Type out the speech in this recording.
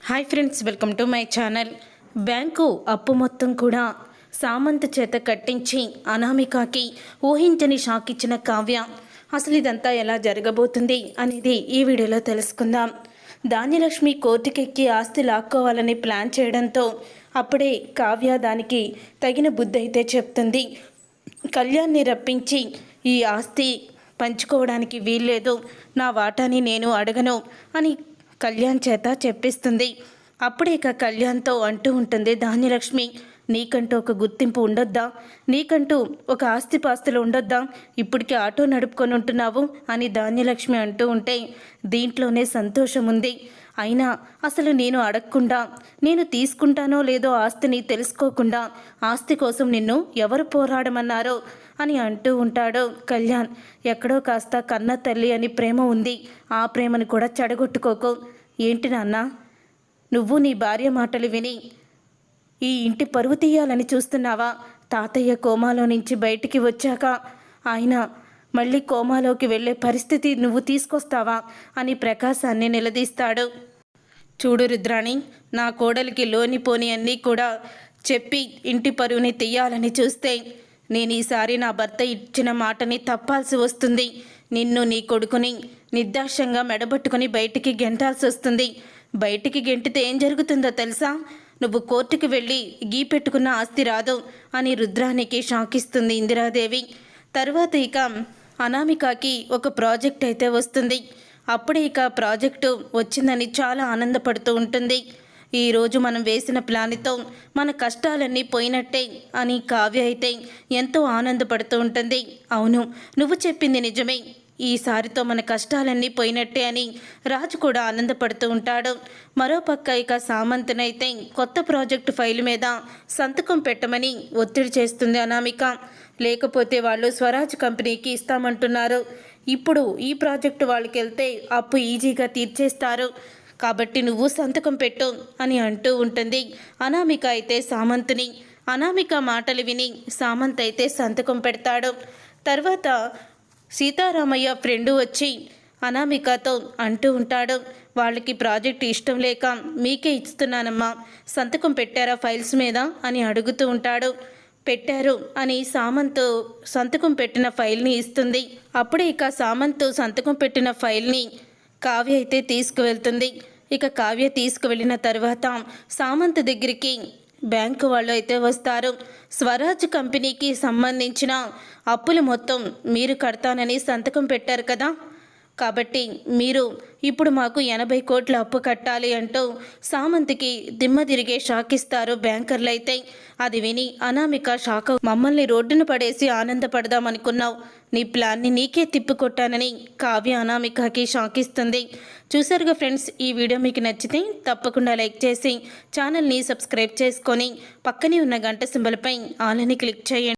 Hi friends, welcome to my channel. Bank అప్పు మొత్తం కూడా సామంత్ చేత కట్టించి అనామికకి ఊహించని షాక్ ఇచ్చిన కావ్య. అసలు ఇదంతా ఎలా జరగబోతుంది అనేది ఈ వీడియోలో తెలుసుకుందాం. ధాన్యలక్ష్మి కోర్టుకెక్కి ఆస్తి లాక్కోవాలని ప్లాన్ చేయడంతో అప్పుడే కావ్య దానికి తగిన బుద్ధి అయితే చెప్తుంది. కళ్యాణ్ని రప్పించి ఈ ఆస్తి పంచుకోవడానికి వీల్లేదు, నా వాటాని నేను అడగను అని కళ్యాణ్ చేత చెప్పిస్తుంది. అప్పుడే ఇక కళ్యాణ్తో అంటూ ఉంటుంది ధాన్యలక్ష్మి, నీకంటూ ఒక గుర్తింపు ఉండొద్దా, నీకంటూ ఒక ఆస్తిపాస్తులు ఉండొద్దా, ఇప్పటికి ఆటో నడుపుకొని ఉంటున్నావు అని ధాన్యలక్ష్మి అంటూ ఉంటే దీంట్లోనే సంతోషం ఉంది. అయినా అసలు నేను అడగకుండా, నేను తీసుకుంటానో లేదో ఆస్తిని తెలుసుకోకుండా ఆస్తి కోసం నిన్ను ఎవరు పోరాడమన్నారో అని అంటూ ఉంటాడు కళ్యాణ్. ఎక్కడో కాస్త కన్న తల్లి అని ప్రేమ ఉంది, ఆ ప్రేమను కూడా చెడగొట్టుకోకు. ఏంటి నాన్న, నువ్వు నీ భార్య మాటలు విని ఈ ఇంటి పరువు తీయాలని చూస్తున్నావా? తాతయ్య కోమాలో నుంచి బయటికి వచ్చాక ఆయన మళ్ళీ కోమాలోకి వెళ్ళే పరిస్థితి నువ్వు తీసుకొస్తావా అని ప్రకాశాన్ని నిలదీస్తాడు. చూడు రుద్రాణి, నా కోడలికి లోనిపోని అన్నీ కూడా చెప్పి ఇంటి పరువుని తీయాలని చూస్తే నేను ఈసారి నా భర్త ఇచ్చిన మాటని తప్పాల్సి వస్తుంది. నిన్ను నీ కొడుకుని నిర్దాక్ష్యంగా మెడబట్టుకుని బయటికి గెంటాల్సి వస్తుంది. బయటికి గెంటితే ఏం జరుగుతుందో తెలుసా? నువ్వు కోర్టుకు వెళ్ళి గీ పెట్టుకున్న ఆస్తి రాదు అని రుద్రానికి షాకిస్తుంది ఇందిరాదేవి. తర్వాత ఇక అనామికకి ఒక ప్రాజెక్ట్ అయితే వస్తుంది. అప్పుడే ఇక ప్రాజెక్టు వచ్చిందని చాలా ఆనందపడుతూ ఉంటుంది. ఈరోజు మనం వేసిన ప్లాన్తో మన కష్టాలన్నీ పోయినట్టే అని కావ్య అయితే ఎంతో ఆనందపడుతూ ఉంటుంది. అవును, నువ్వు చెప్పింది నిజమే, ఈసారితో మన కష్టాలన్నీ పోయినట్టే అని రాజు కూడా ఆనందపడుతూ ఉంటాడు. మరోపక్క ఇక సామంత్నైతే కొత్త ప్రాజెక్టు ఫైల్ మీద సంతకం పెట్టమని ఒత్తిడి చేస్తుంది అనామిక. లేకపోతే వాళ్ళు స్వరాజ్ కంపెనీకి ఇస్తామంటున్నారు. ఇప్పుడు ఈ ప్రాజెక్టు వాళ్ళకి వెళ్తే అప్పు ఈజీగా తీర్చేస్తారు, కాబట్టి నువ్వు సంతకం పెట్టు అని అంటూ ఉంటుంది. అనామిక అయితే సామంత్ని. అనామిక మాటలు విని సామంత్ అయితే సంతకం పెడతాడు. తర్వాత సీతారామయ్య ఫ్రెండు వచ్చి అనామికతో అంటూ ఉంటాడు, వాళ్ళకి ప్రాజెక్ట్ ఇష్టం లేక మీకే ఇస్తున్నానమ్మా, సంతకం పెట్టారా ఫైల్స్ మీద అని అడుగుతూ ఉంటాడు. పెట్టారు అని సామంత్ సంతకం పెట్టిన ఫైల్ని ఇస్తుంది. అప్పుడే ఇక సామంత్ సంతకం పెట్టిన ఫైల్ని కావ్య అయితే తీసుకువెళ్తుంది. ఇక కావ్య తీసుకువెళ్ళిన తర్వాత సామంత్ దగ్గరికి బ్యాంకు వాళ్ళు అయితే వస్తారు. స్వరాజ్ కంపెనీకి సంబంధించిన అప్పులు మొత్తం మీరు కడతానని సంతకం పెట్టారు కదా, కాబట్టి మీరు ఇప్పుడు మాకు 80 కోట్ల అప్పు కట్టాలి అంటూ సామంత్కి దిమ్మ తిరిగే షాక్ ఇస్తారు బ్యాంకర్లు అయితే. అది విని అనామిక షాక్, మమ్మల్ని రోడ్డును పడేసి ఆనందపడదామనుకున్నావు, నీ ప్లాన్ని నీకే తిప్పికొట్టానని కావ్య అనామికకి షాక్ ఇస్తుంది. చూసారుగా ఫ్రెండ్స్, ఈ వీడియో మీకు నచ్చితే తప్పకుండా లైక్ చేసి ఛానల్ని సబ్స్క్రైబ్ చేసుకొని పక్కనే ఉన్న గంట సింబల్పై ఆల్ అని క్లిక్ చేయండి.